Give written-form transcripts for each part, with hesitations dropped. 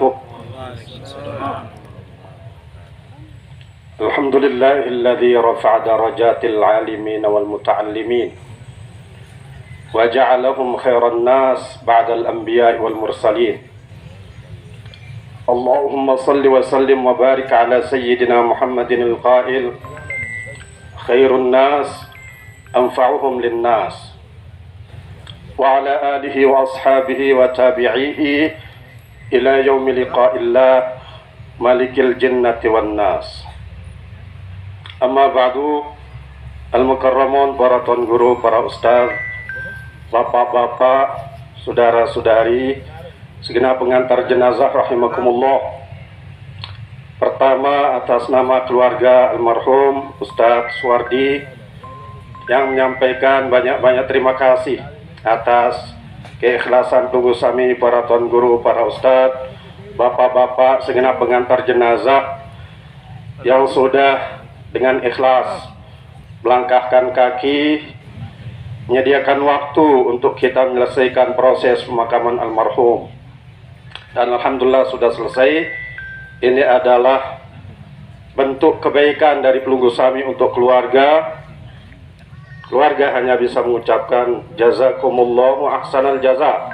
wabarakatuh. Alhamdulillahilladzi rafa'a darajatil 'alimin wal muta'allimin wa ja'alahum khairan nas ba'dal anbiya'i wal mursalin. Allahumma salli wa sallim wa barik ala sayyidina Muhammadin al-qail khairun nas anfa'uhum lin nas wa ala alihi wa ashabihi wa tabi'ihi ila yaumi liqa'illah malikil jannati wan nas. Amma ba'du, al-mukarramun, para tuan guru, para ustaz, bapak-bapak, saudara-saudari, segenap pengantar jenazah rahimakumullah. Pertama, atas nama keluarga almarhum Ustaz Suwardi yang menyampaikan banyak-banyak terima kasih atas keikhlasan tunggu sami para tuan guru, para ustaz, bapak-bapak, segenap pengantar jenazah yang sudah dengan ikhlas melangkahkan kaki, menyediakan waktu untuk kita menyelesaikan proses pemakaman almarhum. Dan alhamdulillah sudah selesai. Ini adalah bentuk kebaikan dari Pelunggu Sami untuk keluarga. Keluarga hanya bisa mengucapkan jazakumullahu ahsanal jaza.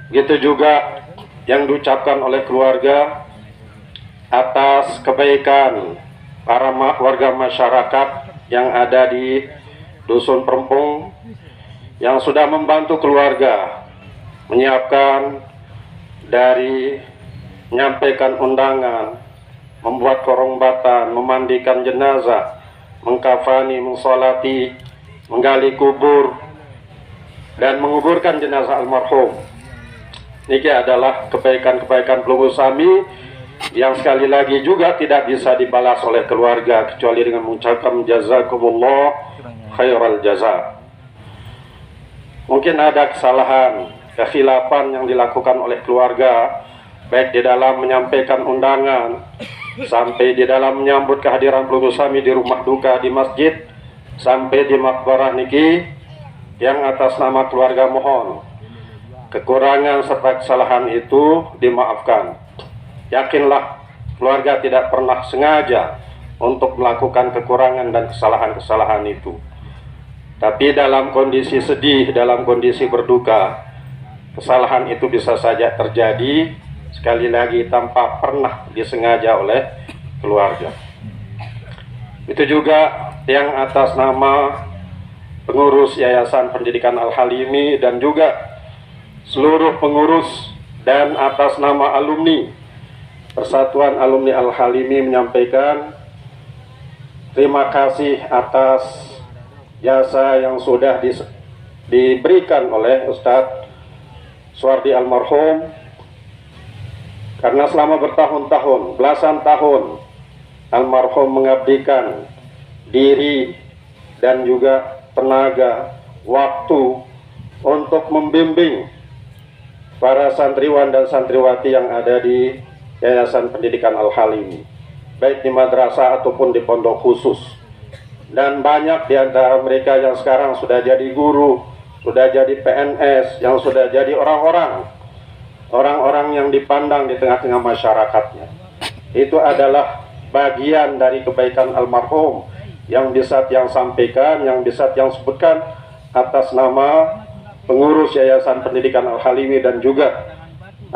Begitu juga yang diucapkan oleh keluarga atas kebaikan para warga masyarakat yang ada di Dusun Perempung yang sudah membantu keluarga menyiapkan dari menyampaikan undangan, membuat korongbatan, memandikan jenazah, mengkafani, mensolati, menggali kubur, dan menguburkan jenazah almarhum. Ini adalah kebaikan-kebaikan Pelunggu Sami yang sekali lagi juga tidak bisa dibalas oleh keluarga kecuali dengan mengucapkan jazakumullah khairal jaza. Mungkin ada kesalahan, kekhilafan yang dilakukan oleh keluarga, baik di dalam menyampaikan undangan sampai di dalam menyambut kehadiran Pelunggu Sami di rumah duka di masjid sampai di makbarah niki, yang atas nama keluarga mohon kekurangan serta kesalahan itu dimaafkan. Yakinlah keluarga tidak pernah sengaja untuk melakukan kekurangan dan kesalahan-kesalahan itu. Tapi dalam kondisi sedih, dalam kondisi berduka, kesalahan itu bisa saja terjadi, sekali lagi tanpa pernah disengaja oleh keluarga. Itu juga yang atas nama pengurus Yayasan Pendidikan Al-Halimi dan juga seluruh pengurus dan atas nama alumni Persatuan Alumni Al-Halimi menyampaikan terima kasih atas jasa yang sudah diberikan oleh Ustadz Suwardi almarhum, karena selama bertahun-tahun, belasan tahun almarhum mengabdikan diri dan juga tenaga, waktu untuk membimbing para santriwan dan santriwati yang ada di Yayasan Pendidikan Al-Halimi, baik di madrasah ataupun di pondok khusus. Dan banyak di antara mereka yang sekarang sudah jadi guru, sudah jadi PNS, yang sudah jadi orang-orang yang dipandang di tengah-tengah masyarakatnya. Itu adalah bagian dari kebaikan almarhum yang bisa yang sampaikan, yang bisa yang sebutkan atas nama pengurus Yayasan Pendidikan Al-Halimi dan juga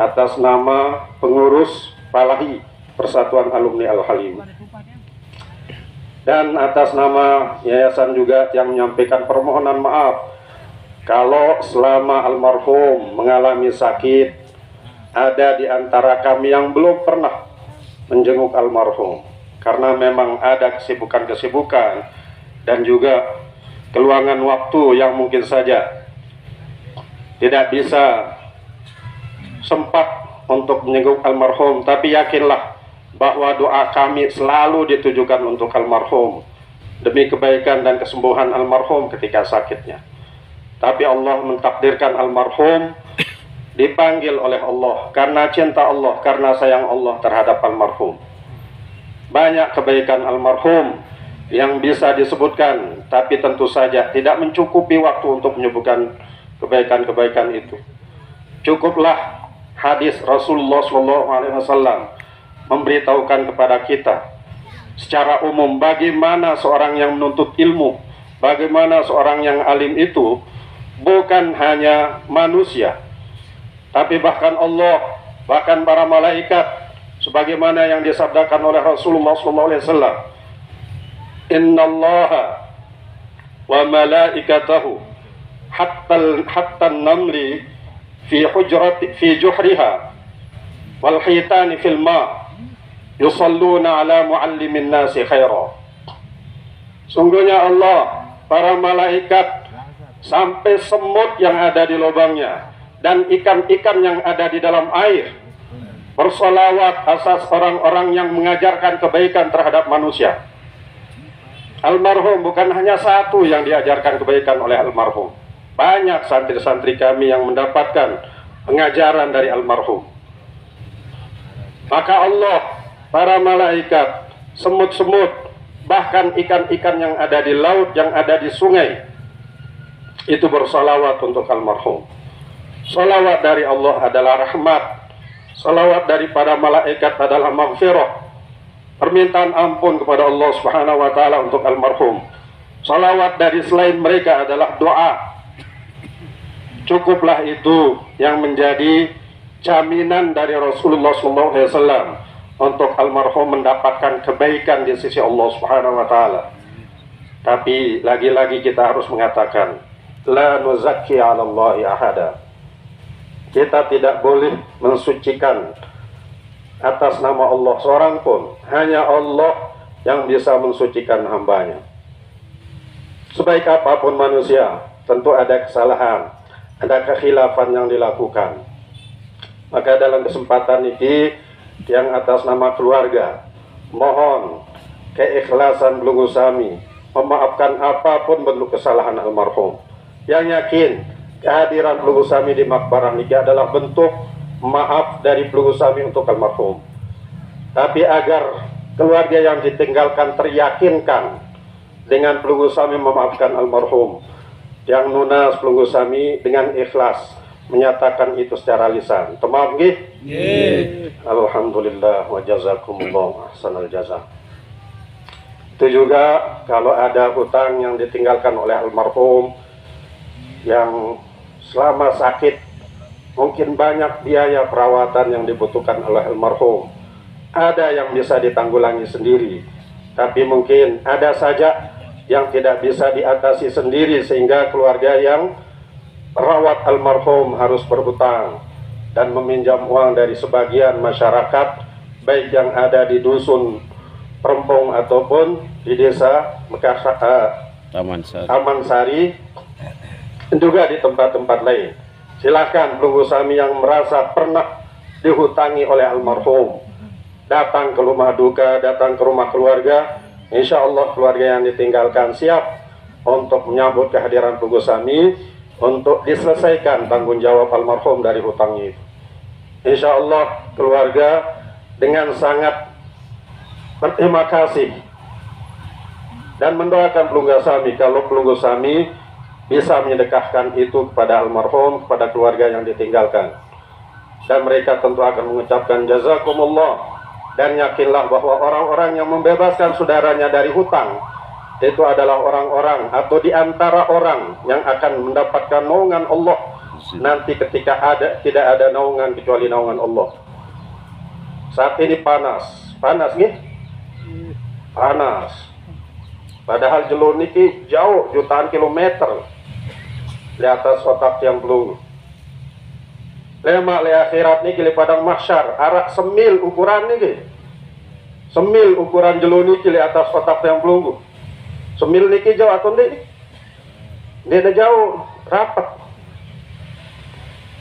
atas nama pengurus Palahi Persatuan Alumni Al-Halimi, dan atas nama yayasan juga yang menyampaikan permohonan maaf kalau selama almarhum mengalami sakit ada di antara kami yang belum pernah menjenguk almarhum karena memang ada kesibukan-kesibukan dan juga keluangan waktu yang mungkin saja tidak bisa sempat untuk menjenguk almarhum. Tapi yakinlah bahwa doa kami selalu ditujukan untuk almarhum demi kebaikan dan kesembuhan almarhum ketika sakitnya. Tapi Allah mentakdirkan almarhum dipanggil oleh Allah karena cinta Allah, karena sayang Allah terhadap almarhum. Banyak kebaikan almarhum yang bisa disebutkan, tapi tentu saja tidak mencukupi waktu untuk menyebutkan kebaikan-kebaikan itu. Cukuplah hadis Rasulullah SAW memberitahukan kepada kita secara umum bagaimana seorang yang menuntut ilmu, bagaimana seorang yang alim itu bukan hanya manusia, tapi bahkan Allah, bahkan para malaikat, sebagaimana yang disabdakan oleh Rasulullah SAW, innallaha wa malaikatahu hatta namli fi juhriha wal hitani fil ma yusalluna ala muallimin nasi khaira. Sungguhnya Allah, para malaikat, sampai semut yang ada di lubangnya dan ikan-ikan yang ada di dalam air bersolawat atas orang-orang yang mengajarkan kebaikan terhadap manusia. Almarhum bukan hanya satu yang diajarkan kebaikan oleh almarhum. Banyak santri-santri kami yang mendapatkan pengajaran dari almarhum. Maka Allah, para malaikat, semut-semut, bahkan ikan-ikan yang ada di laut, yang ada di sungai, itu bersolawat untuk almarhum. Solawat dari Allah adalah rahmat. Solawat daripada malaikat adalah maghfirah, permintaan ampun kepada Allah Subhanahu wa taala untuk almarhum. Salawat dari selain mereka adalah doa. Cukuplah itu yang menjadi jaminan dari Rasulullah SAW untuk almarhum mendapatkan kebaikan di sisi Allah Subhanahu wa taala. Tapi lagi-lagi kita harus mengatakan, la nuzakki 'ala Allahi ahada. Kita tidak boleh mensucikan atas nama Allah seorang pun. Hanya Allah yang bisa mensucikan hambanya. Sebaik apapun manusia, tentu ada kesalahan, ada kekhilafan yang dilakukan. Maka dalam kesempatan ini, yang atas nama keluarga, mohon keikhlasan Blungu Sami memaafkan apapun bentuk kesalahan almarhum. Yang yakin kehadiran Blungu Sami di makbarah ini adalah bentuk maaf dari Blungu Sami untuk almarhum. Tapi agar keluarga yang ditinggalkan teryakinkan dengan Blungu Sami memaafkan almarhum, yang lunas Blungu Sami dengan ikhlas menyatakan itu secara lisan. Temaaf nggih? Nggih. Alhamdulillah wa jazakumullah ahsanal jazaa. Itu juga kalau ada hutang yang ditinggalkan oleh almarhum yang selama sakit, mungkin banyak biaya perawatan yang dibutuhkan oleh almarhum. Ada yang bisa ditanggulangi sendiri, tapi mungkin ada saja yang tidak bisa diatasi sendiri, sehingga keluarga yang merawat almarhum harus berhutang dan meminjam uang dari sebagian masyarakat, baik yang ada di dusun Perempung ataupun di desa Taman Sari, juga di tempat-tempat lain. Silakan Blungu Sami yang merasa pernah dihutangi oleh almarhum, datang ke rumah duka, datang ke rumah keluarga. Insya Allah keluarga yang ditinggalkan siap untuk menyambut kehadiran Blungu Sami untuk diselesaikan tanggung jawab almarhum dari hutangnya itu. Insya Allah keluarga dengan sangat berterima kasih dan mendoakan Blungu Sami kalau Blungu Sami bisa menyedekahkan itu kepada almarhum, kepada keluarga yang ditinggalkan. Dan mereka tentu akan mengucapkan jazakumullah. Dan yakinlah bahwa orang-orang yang membebaskan saudaranya dari hutang itu adalah orang-orang atau diantara orang yang akan mendapatkan naungan Allah nanti ketika tidak ada naungan kecuali naungan Allah. Saat ini panas nih, panas. Padahal Jelur niki jauh jutaan kilometer di atas otak yang belum. Lemak le akhirat niki di padang mahsyar arak semil ukuran niki. Semil ukuran Jelur niki di atas otak yang belum. Semil niki jauh atau niki? Dia jauh,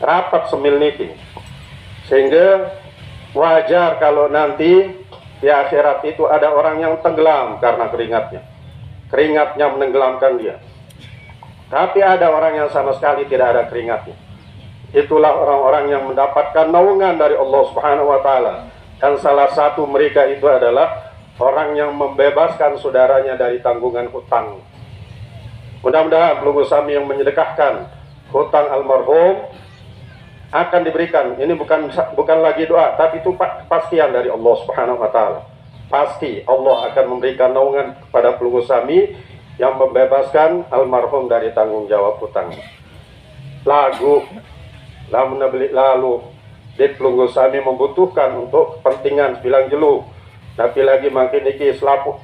rapat semil niki. Sehingga wajar kalau nanti di akhirat itu ada orang yang tenggelam karena keringatnya. Keringatnya menenggelamkan dia. Tapi ada orang yang sama sekali tidak ada keringatnya. Itulah orang-orang yang mendapatkan naungan dari Allah Subhanahu wa taala. Dan salah satu mereka itu adalah orang yang membebaskan saudaranya dari tanggungan hutang. Mudah-mudahan Blungu Sami yang menyedekahkan hutang almarhum akan diberikan. Ini bukan lagi doa, tapi itu kepastian dari Allah Subhanahu wa taala. Pasti Allah akan memberikan naungan kepada pelunggu sami yang membebaskan almarhum dari tanggung jawab hutang. Lagu lalu dit pelunggu sami membutuhkan untuk kepentingan bilang jelu. Tapi lagi makin niki selaput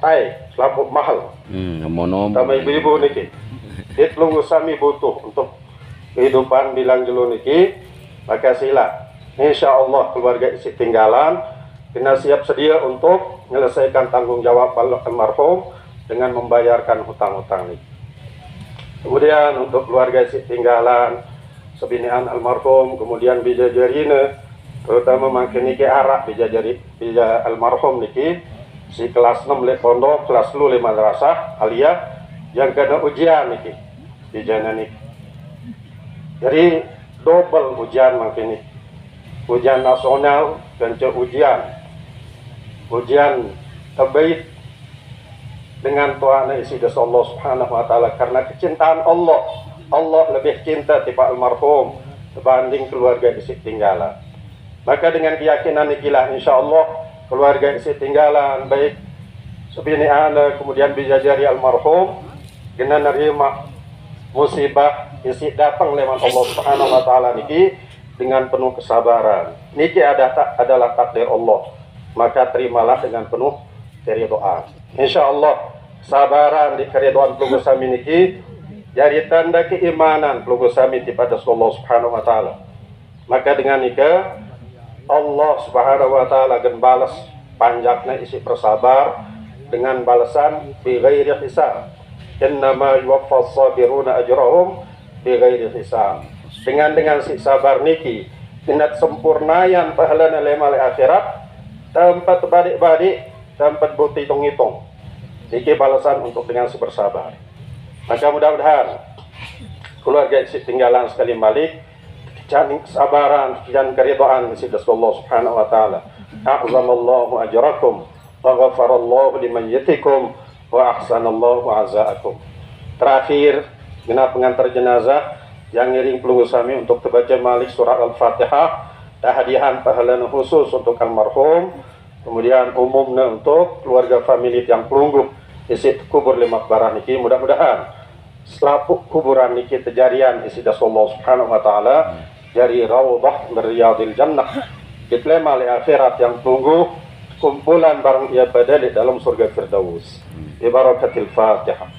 mahal. Sama ibu-ibu niki. Dit pelunggu sami butuh untuk kehidupan bilang jelu niki. Maka sila, insya Allah keluarga isi tinggalan kena siap sedia untuk menyelesaikan tanggung jawab almarhum dengan membayarkan hutang-hutang ini. Kemudian untuk keluarga isi tinggalan sebinian almarhum, kemudian bija jarine, terutama makin niki arak bija almarhum niki si kelas 6 le pondok, kelas 10 le madrasah alia yang kena ujian niki bijana niki. Jadi double ujian makin ini, ujian nasional dan ujian terbaik dengan Tuhan isi das Allah Subhanahu wa taala, karena kecintaan Allah lebih cinta tipe almarhum dibanding keluarga isi tinggalan. Maka dengan keyakinan ikilah insya Allah keluarga isi tinggalan baik sebini ana kemudian bijajari almarhum kena nerima musibah isi datang lewat Allah Subhanahu wa taala niki dengan penuh kesabaran. Niki adalah takdir Allah. Maka terimalah dengan penuh keridhaan. Insyaallah sabaran di keridhaan pelunggu sami niki jadi tanda keimanan pelunggu sami kepada Allah Subhanahu wa taala. Maka dengan nika Allah Subhanahu wa taala akan balas panjaknya isi bersabar dengan balasan bi ghairi hisab. Innama yuwaffas sabiruna ajrahum bighairi hisab. Dengan si sabar niki tinat sempurnayan pahalana lemal akhirat tanpa terbalik-balik, tanpa hitung-hitung. Niki balasan untuk dengan si bersabar. Maka mudah-mudahan keluarga isi tinggalan sekali balik janing kesabaran dan keridhaan isi Allah Subhanahu wa taala. A'zamallahu ajrakum wa ghafarallahu limayyitikum wa ahsanallahu azaakum. Terakhir, genap pengantar jenazah yang ngiring pelunggu sami untuk terbaca malik surat Al-Fatihah, hadiahan pahala khusus untuk almarhum, kemudian umumnya untuk keluarga famili yang pelunggu isi kubur lima barah niki. Mudah-mudahan selapuk kuburan niki terjadian isi das Allah Subhanahu wa taala dari raudhah riyadil jannah ditlema li akhirat yang tunggu kumpulan barang ia badali dalam surga Firdaus. Ibarakatil Fatihah.